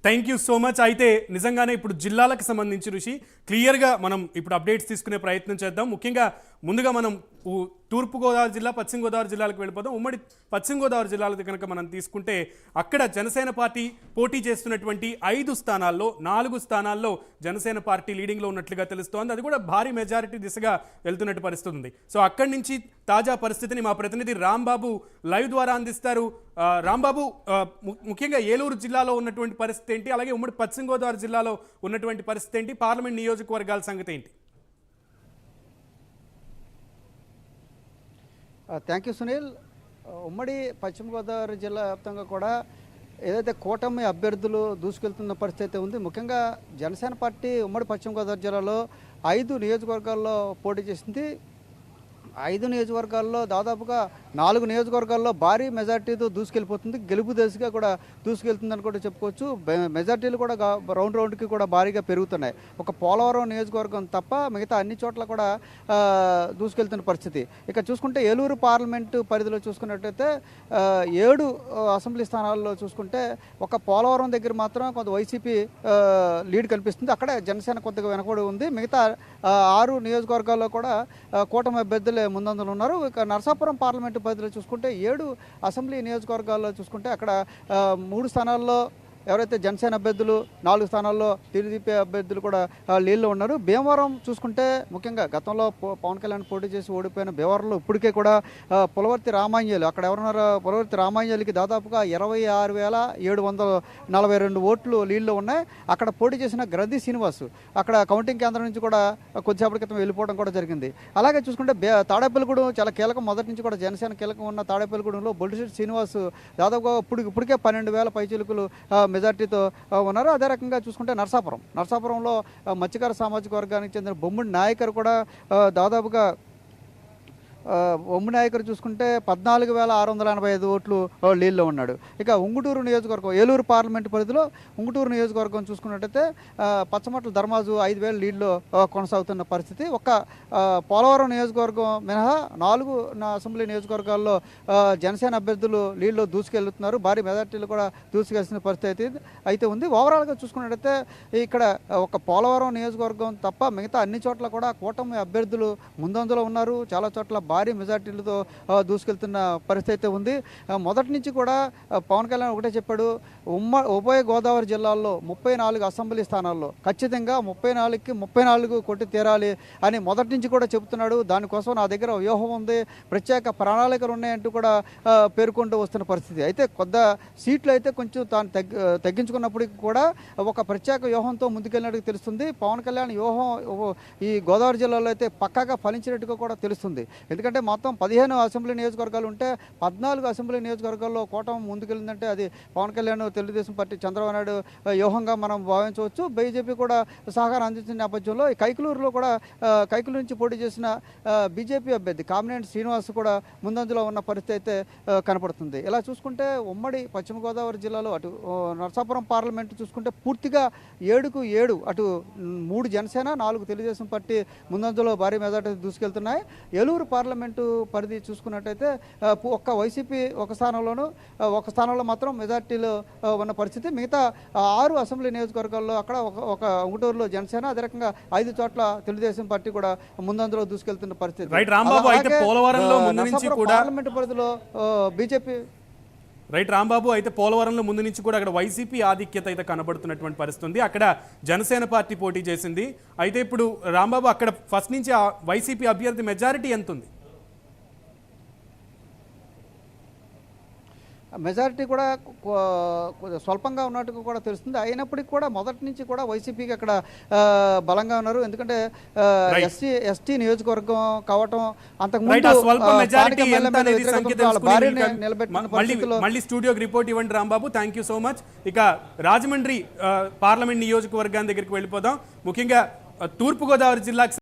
Thank you so much. అయితే నిజంగానే ఇప్పుడు జిల్లాలకు సంబంధించి ఋషి క్లియర్గా మనం ఇప్పుడు అప్డేట్స్ తీసుకునే ప్రయత్నం చేద్దాం. ముఖ్యంగా ముందుగా మనం తూర్పుగోదావరి జిల్లా, పశ్చిమ గోదావరి జిల్లాలకు వెళ్ళిపోదాం. ఉమ్మడి పశ్చిమ గోదావరి జిల్లాలకు కనుక మనం తీసుకుంటే అక్కడ జనసేన పార్టీ పోటీ చేస్తున్నటువంటి 5 స్థానాల్లో 4 స్థానాల్లో జనసేన పార్టీ లీడింగ్లో ఉన్నట్లుగా తెలుస్తోంది. అది కూడా భారీ మెజారిటీ దిశగా వెళ్తున్నట్టు పరిస్థితి ఉంది. సో అక్కడి నుంచి తాజా పరిస్థితిని మా ప్రతినిధి రాంబాబు లైవ్ ద్వారా అందిస్తారు. రాంబాబు, ముఖ్యంగా ఏలూరు జిల్లాలో ఉన్నటువంటి పరిస్థితి ఏంటి, అలాగే ఉమ్మడి పశ్చిమ గోదావరి జిల్లాలో ఉన్నటువంటి పరిస్థితి ఏంటి, పార్లమెంట్ నియోజకవర్గాల సంగతి ఏంటి? Thank you Sunil. ఉమ్మడి పశ్చిమ గోదావరి జిల్లా వ్యాప్తంగా కూడా ఏదైతే కూటమి అభ్యర్థులు దూసుకెళ్తున్న పరిస్థితి ఉంది. ముఖ్యంగా జనసేన పార్టీ ఉమ్మడి పశ్చిమ గోదావరి జిల్లాలో 5 నియోజకవర్గాల్లో పోటీ చేసింది. 5 నియోజకవర్గాల్లో దాదాపుగా 4 నియోజకవర్గాల్లో భారీ మెజార్టీతో దూసుకెళ్ళిపోతుంది. గెలుపు దశగా కూడా దూసుకెళ్తుందని కూడా చెప్పుకోవచ్చు. మెజార్టీలు కూడా రౌండ్కి కూడా భారీగా పెరుగుతున్నాయి. ఒక పోలవరం నియోజకవర్గం తప్ప మిగతా అన్ని చోట్ల కూడా దూసుకెళ్తున్న పరిస్థితి. ఇక చూసుకుంటే ఏలూరు పార్లమెంటు పరిధిలో చూసుకున్నట్టయితే 7 అసెంబ్లీ స్థానాల్లో చూసుకుంటే ఒక పోలవరం దగ్గర మాత్రం కొంత వైసీపీ లీడ్ కనిపిస్తుంది. అక్కడ జనసేన కొద్దిగా వెనకబడి ఉంది. మిగతా 6 నియోజకవర్గాల్లో కూడా కూటమి అభ్యర్థులు ముందంజలో ఉన్నారు. ఇక నరసాపురం పార్లమెంటు పరిధిలో చూసుకుంటే 7 అసెంబ్లీ నియోజకవర్గాల్లో చూసుకుంటే అక్కడ 3 స్థానాల్లో ఎవరైతే జనసేన అభ్యర్థులు, 4 స్థానాల్లో టీడీపీ అభ్యర్థులు కూడా లీడ్లో ఉన్నారు. భీమవరం చూసుకుంటే ముఖ్యంగా గతంలో పవన్ కళ్యాణ్ పోటీ చేసి ఓడిపోయిన భీమవరంలో ఇప్పటికే కూడా పులవర్తి రామాంజలి, అక్కడ ఎవరున్నారో పులవర్తి రామాంజలికి దాదాపుగా 26,742 ఓట్లు లీడ్లో ఉన్నాయి. అక్కడ పోటీ చేసిన గ్రద్ది శ్రీనివాస్ అక్కడ కౌంటింగ్ కేంద్రం నుంచి కూడా కొద్దిసేపటి క్రితం వెళ్ళిపోవడం కూడా జరిగింది. అలాగే చూసుకుంటే తాడేపల్లిగూడెం చాలా కీలకం, మొదటి నుంచి కూడా జనసేన కీలకం ఉన్న తాడేపల్లిగూడెంలో బొలిశెట్టి శ్రీనివాస్ దాదాపుగా ఇప్పటికే 12,000 పైచిలుకులు మెజార్టీతో ఉన్నారు. అదే రకంగా చూసుకుంటే నరసాపురంలో మత్స్యకార సామాజిక వర్గానికి చెందిన బొమ్మిడి నాయకర్ కూడా దాదాపుగా బొమ్మిడి నాయకర్ చూసుకుంటే 14,685 ఓట్లు లీడ్లో ఉన్నాడు. ఇక ఉంగుటూరు నియోజకవర్గం, ఏలూరు పార్లమెంటు పరిధిలో ఉంగుటూరు నియోజకవర్గం చూసుకున్నట్టయితే పచ్చమట్ల ధర్మాజు 5,000 లీడ్లో కొనసాగుతున్న పరిస్థితి. ఒక్క పోలవరం నియోజకవర్గం మినహా 4 అసెంబ్లీ నియోజకవర్గాల్లో జనసేన అభ్యర్థులు లీడ్లో దూసుకెళ్తున్నారు. భారీ మెజార్టీలు కూడా దూసుకెళ్తున్న పరిస్థితి అయితే ఉంది. ఓవరాల్గా చూసుకున్నట్టయితే ఇక్కడ ఒక పోలవరం నియోజకవర్గం తప్ప మిగతా అన్ని చోట్ల కూడా కూటమి అభ్యర్థులు ముందంజలో ఉన్నారు. చాలా చోట్ల భారీ మెజార్టీలతో దూసుకెళ్తున్న పరిస్థితి అయితే ఉంది. మొదటి నుంచి కూడా పవన్ కళ్యాణ్ ఒకటే చెప్పాడు, ఉభయ గోదావరి జిల్లాల్లో 34 అసెంబ్లీ స్థానాల్లో ఖచ్చితంగా 34కి 34 కొట్టి తీరాలి అని మొదటి నుంచి కూడా చెబుతున్నాడు. దానికోసం నా దగ్గర వ్యూహం ఉంది, ప్రత్యేక ప్రణాళికలు ఉన్నాయంటూ కూడా పేర్కొంటూ వస్తున్న పరిస్థితి. అయితే కొద్ది సీట్లు అయితే కొంచెం తాను తగ్గించుకున్నప్పటికీ కూడా ఒక ప్రత్యేక వ్యూహంతో ముందుకెళ్ళినట్టు తెలుస్తుంది. పవన్ కళ్యాణ్ వ్యూహం ఈ గోదావరి జిల్లాలో అయితే పక్కాగా ఫలించినట్టుగా కూడా తెలుస్తుంది. ఎందుకంటే మొత్తం 15 అసెంబ్లీ నియోజకవర్గాలు ఉంటే 14 అసెంబ్లీ నియోజకవర్గాల్లో కూటమి ముందుకెళ్ళిందంటే అది పవన్ కళ్యాణ్, తెలుగుదేశం పార్టీ, చంద్రబాబు నాయుడు వ్యూహంగా మనం భావించవచ్చు. బీజేపీ కూడా సహకారం అందించిన నేపథ్యంలో ఈ కైకలూరులో కూడా కైకలూరు నుంచి పోటీ చేసిన బీజేపీ అభ్యర్థి కామినేని శ్రీనివాస్ కూడా ముందంజలో ఉన్న పరిస్థితి అయితే కనపడుతుంది. ఇలా చూసుకుంటే ఉమ్మడి పశ్చిమ గోదావరి జిల్లాలో అటు నరసాపురం పార్లమెంటు చూసుకుంటే పూర్తిగా 7కు 7 అటు 3 జనసేన, 4 తెలుగుదేశం పార్టీ ముందంజలో భారీ మెజార్టీ దూసుకెళ్తున్నాయి. ఏలూరు పార్లమెంటు పరిధి చూసుకున్నట్టయితే ఒక్క వైసీపీ ఒక స్థానంలో మాత్రం మెజార్టీలో ఉన్న పరిస్థితి. మిగతా 6 అసెంబ్లీ నియోజకవర్గాల్లో అక్కడ ఒక ఉంగుటూరులో జనసేన, అదే రకంగా 5 చోట్ల తెలుగుదేశం పార్టీ కూడా ముందంజలో దూసుకెళ్తున్న పరిస్థితి. పార్లమెంటు పరిధిలో బీజేపీ రైట్ రాంబాబు, అయితే పోలవరంలో ముందు నుంచి కూడా అక్కడ వైసీపీ ఆధిక్యత అయితే కనబడుతున్నటువంటి పరిస్థితి. అక్కడ జనసేన పార్టీ పోటీ చేసింది. అయితే ఇప్పుడు రాంబాబు, అక్కడ ఫస్ట్ నుంచి ఆ వైసీపీ అభ్యర్థి మెజారిటీ ఎంత ఉంది? మెజారిటీ కూడా స్వల్పంగా ఉన్నట్టుగా కూడా తెలుస్తుంది. అయినప్పటికీ కూడా మొదటి నుంచి కూడా వైసీపీకి అక్కడ బలంగా ఉన్నారు. ఎందుకంటే ఎస్టీ నియోజకవర్గం కావటం, మళ్ళీ స్టూడియోకి రిపోర్ట్ ఇవ్వండి Rambabu. Thank you so much. ఇక రాజమండ్రి పార్లమెంట్ నియోజకవర్గాన్ని దగ్గరికి వెళ్ళిపోదాం. ముఖ్యంగా తూర్పుగోదావరి జిల్లాకు